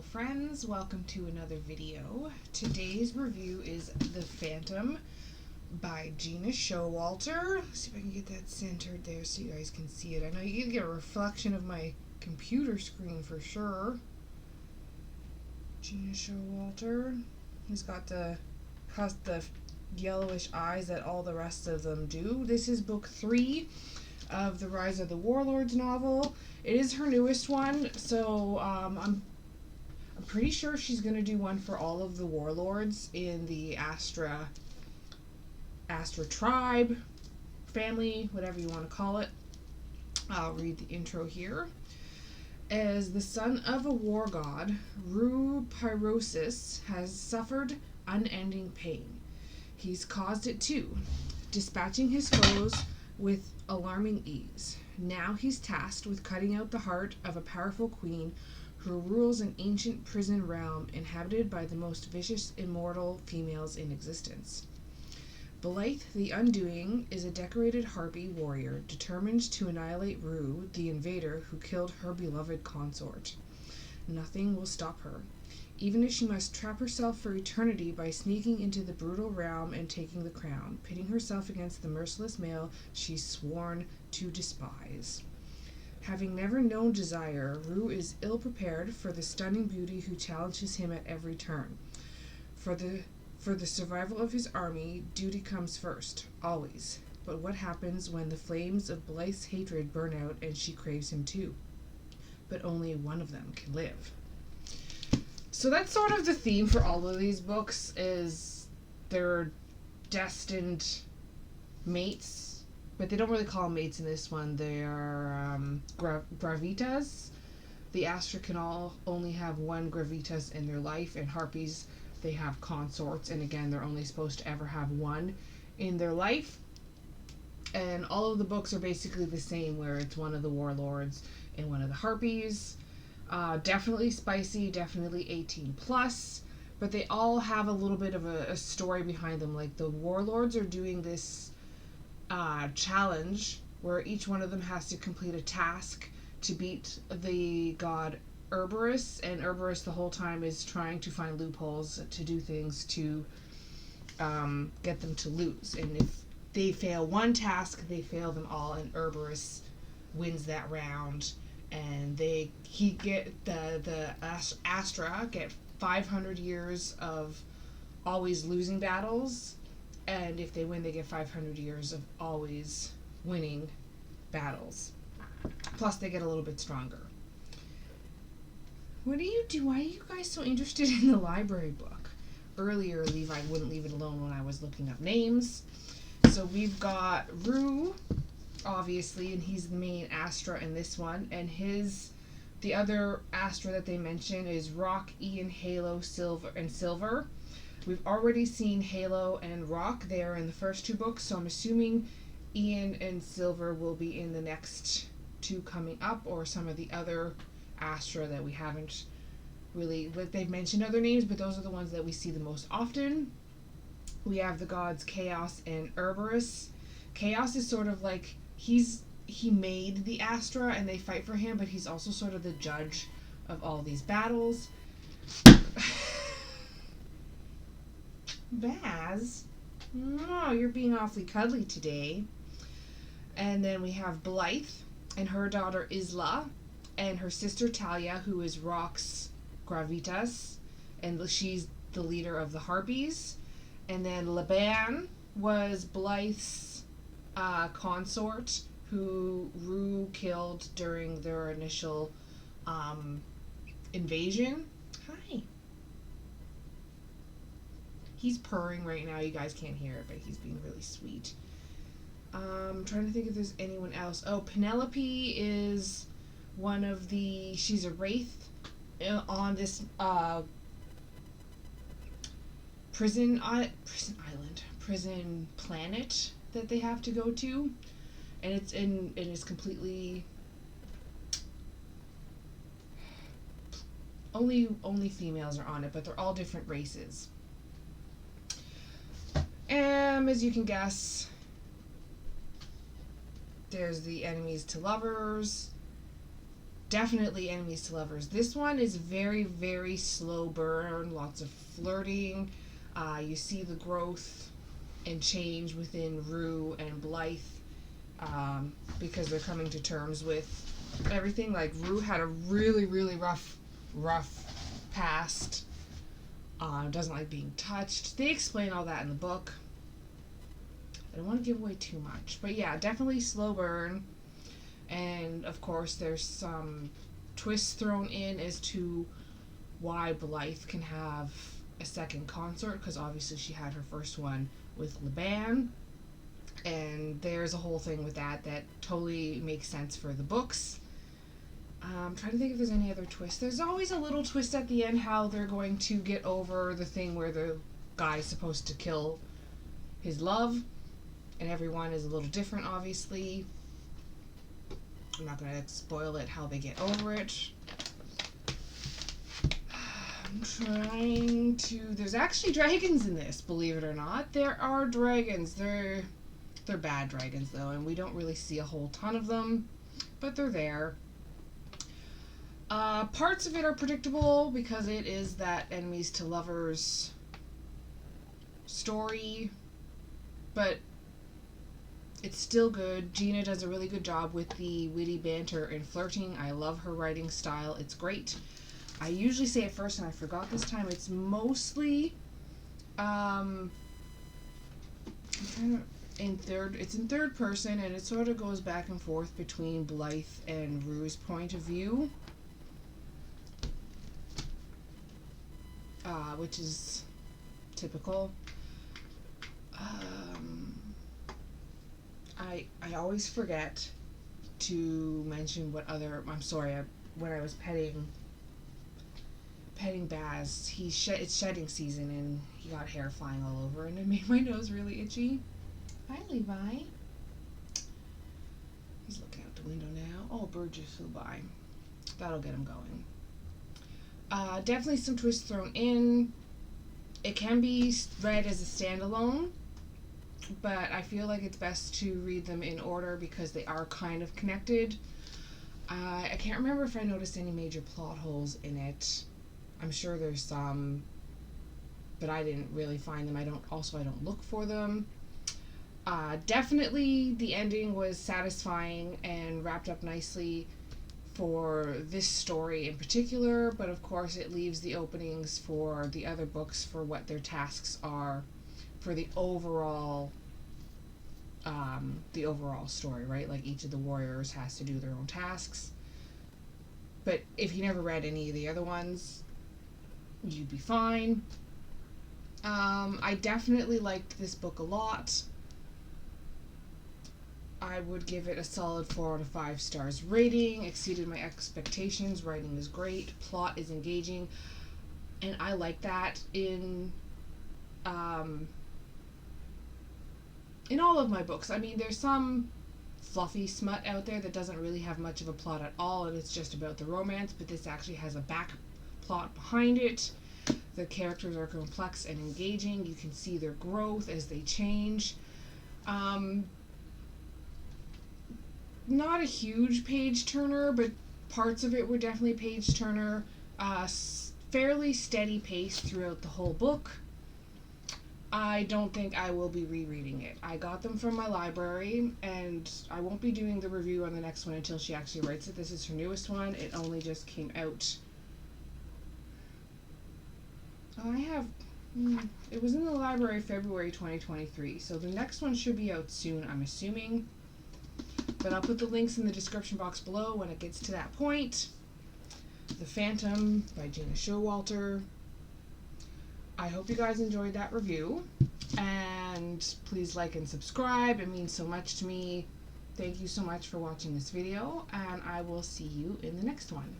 Hello friends, welcome to another video. Today's review is The Phantom by Gina Showalter. Let's see if I can get that centered there so you guys can see it. I know you can get a reflection of my computer screen for sure. Gina Showalter. He's got the yellowish eyes that all the rest of them do. This is book 3 of the Rise of the Warlords novel. It is her newest one, so I'm pretty sure she's going to do one for all of the Warlords in the Astra tribe, family, whatever you want to call it. I'll read the intro here. As the son of a war god, Rue Pyrosis has suffered unending pain. He's caused it too, dispatching his foes with alarming ease. Now he's tasked with cutting out the heart of a powerful queen who rules an ancient prison realm inhabited by the most vicious immortal females in existence. Blythe the Undoing is a decorated harpy warrior determined to annihilate Rue, the invader who killed her beloved consort. Nothing will stop her, even if she must trap herself for eternity by sneaking into the brutal realm and taking the crown, pitting herself against the merciless male she's sworn to despise. Having never known desire, Rue is ill-prepared for the stunning beauty who challenges him at every turn. For the survival of his army, duty comes first, always. But what happens when the flames of Blythe's hatred burn out and she craves him too? But only one of them can live. So that's sort of the theme for all of these books, is they're destined mates. But they don't really call them mates in this one. They are gravitas. The Astra can only have one gravitas in their life, and harpies, they have consorts, and again, they're only supposed to ever have one in their life. And all of the books are basically the same, where it's one of the warlords and one of the harpies. Definitely spicy, definitely 18 plus, but they all have a little bit of a story behind them. Like the warlords are doing this challenge where each one of them has to complete a task to beat the god Cerberus, and Cerberus the whole time is trying to find loopholes to do things to get them to lose. And if they fail one task, they fail them all, and Cerberus wins that round. And the Astra get 500 years of always losing battles, and if they win, they get 500 years of always winning battles. Plus, they get a little bit stronger. What do you do? Why are you guys so interested in the library book? Earlier, Levi wouldn't leave it alone when I was looking up names. So we've got Rue, obviously, and he's the main Astra in this one. And the other Astra that they mention is Rock, Ian, Halo, Silver. We've already seen Halo and Rock there in the first 2 books, so I'm assuming Ian and Silver will be in the next 2 coming up, or some of the other Astra that we haven't really, like, they've mentioned other names, but those are the ones that we see the most often. We have the gods Chaos and Cerberus. Chaos is sort of like, he made the Astra and they fight for him, but he's also sort of the judge of all these battles. Baz, oh, you're being awfully cuddly today. And then we have Blythe and her daughter Isla and her sister Talia, who is Rock's gravitas, and she's the leader of the harpies. And then Laban was Blythe's consort, who Rue killed during their initial invasion. Hi. He's purring right now. You guys can't hear it, but he's being really sweet. I'm trying to think if there's anyone else. Oh, Penelope is one of the... She's a wraith on this prison planet that they have to go to, and it is completely only females are on it, but they're all different races. As you can guess, there's the enemies to lovers, definitely enemies to lovers. This one is very, very slow burn, lots of flirting. You see the growth and change within Rue and Blythe, because they're coming to terms with everything. Like, Rue had a really, really rough past. Doesn't like being touched. They explain all that in the book. I don't want to give away too much, but yeah, definitely slow burn. And of course, there's some twists thrown in as to why Blythe can have a second consort, because obviously she had her first one with Laban, and there's a whole thing with that totally makes sense for the books. I'm trying to think if there's any other twists. There's always a little twist at the end, how they're going to get over the thing where the guy's supposed to kill his love, and everyone is a little different, obviously. I'm not going to spoil it, how they get over it. I'm trying to... There's actually dragons in this, believe it or not. There are dragons. They're bad dragons, though, and we don't really see a whole ton of them, but they're there. Parts of it are predictable because it is that enemies to lovers story, but it's still good. Gina does a really good job with the witty banter and flirting. I love her writing style. It's great. I usually say it first and I forgot this time. It's mostly it's in third person, and it sort of goes back and forth between Blythe and Rue's point of view. Which is typical. I always forget to mention what other... I'm sorry, when I was petting Baz, it's shedding season, and he got hair flying all over, and it made my nose really itchy. Hi, Levi. He's looking out the window now. Oh, a bird just flew by. That'll get him going. Definitely some twists thrown in. It can be read as a standalone, but I feel like it's best to read them in order because they are kind of connected. I can't remember if I noticed any major plot holes in it. I'm sure there's some, but I didn't really find them. I don't look for them. Definitely the ending was satisfying and wrapped up nicely for this story in particular, but of course it leaves the openings for the other books for what their tasks are for the overall story, right? Like, each of the warriors has to do their own tasks. But if you never read any of the other ones, you'd be fine. I definitely liked this book a lot. I would give it a solid 4 out of 5 stars rating. Exceeded my expectations. Writing is great. Plot is engaging. And I like that in all of my books. I mean, there's some fluffy smut out there that doesn't really have much of a plot at all, and it's just about the romance, but this actually has a back plot behind it. The characters are complex and engaging. You can see their growth as they change. Not a huge page turner, but parts of it were definitely page turner. Fairly steady pace throughout the whole book. I don't think I will be rereading it. I got them from my library, and I won't be doing the review on the next one until she actually writes it. This is her newest one. It only just came out. It was in the library February 2023, so the next one should be out soon, I'm assuming. But I'll put the links in the description box below when it gets to that point. The Phantom by Gina Showalter. I hope you guys enjoyed that review. And please like and subscribe. It means so much to me. Thank you so much for watching this video. And I will see you in the next one.